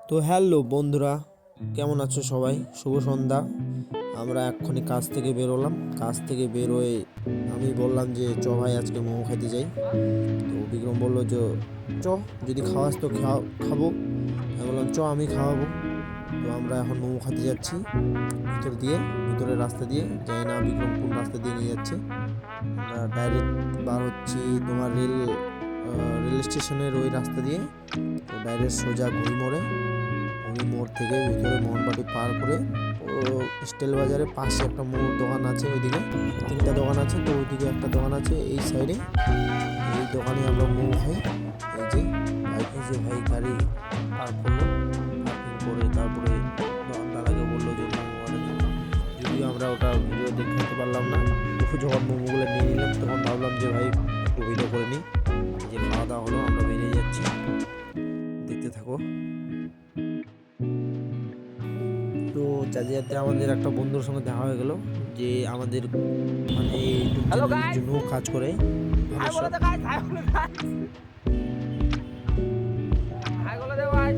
তো হ্যালো বন্ধুরা, কেমন আছো সবাই? শুভ সন্ধ্যা। আমরা এক্ষুনি কাজ থেকে বেরোলাম। কাজ থেকে বেরোয় আমি বললাম যে চ ভাই আজকে মোমো খেতে যাই। তো বিক্রম বললো যে চ, যদি খাওয়াস তো খাবো। আমি বললাম চ, আমি খাওয়াবো। তো আমরা এখন মোমো খেতে যাচ্ছি ভিতরের রাস্তা দিয়ে। জানি না বিক্রম কোন রাস্তা দিয়ে নিয়ে যাচ্ছে। আমরা ডাইরেক্ট বার হচ্ছি তোমার রেল স্টেশনের ওই রাস্তা দিয়ে। তো ডাইরেক্ট সোজা মোড় থেকে ভিতরে মোহনবাটি পার করে ও স্টিল বাজারের পাশে একটা মোড় দোকান আছে। ওইদিকে তিনটা দোকান আছে, তো ওইদিকে একটা দোকান আছে এই সাইডে। এই দোকানে আমরা মোমো খাই। এই যে ভাই গাড়ি পার্ক করলো, পার্কিং করে তারপরে দোকানদারাকে বললো যে মোমো অর্ডার দিতে। যদিও আমরা ওটা ভিডিও দেখাতে পারলাম না। তো যখন মোমোগুলো নিয়ে নিলাম তখন ভাবলাম যে ভাই একটু ভিডিও করে নিই। যে খাওয়া দাওয়া হলো, আমরা বেরিয়ে যাচ্ছি, দেখতে থাকো। তো যেতে যেতে আমাদের একটা বন্ধুর সঙ্গে দেখা হয়ে গেল, যে আমাদের মানে ইউটিউব হ্যালো চ্যানেলের গাইস, জন্য কাজ করে। হাই বলে দে গাইস, হাই বলে দে গাইস, হাই বলে দে গাইস।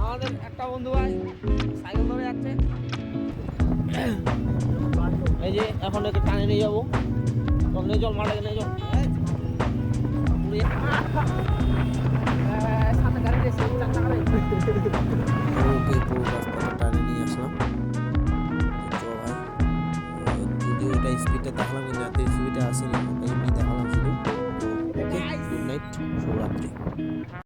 আমাদের একটা বন্ধু ভাই সাইকেল ধরে যাচ্ছে। এই যে এখন একে টানে নিয়ে যাবো। চল নিয়ে চল, মাঠে নিয়ে চল। সামনে গাড়ি এসে চাকা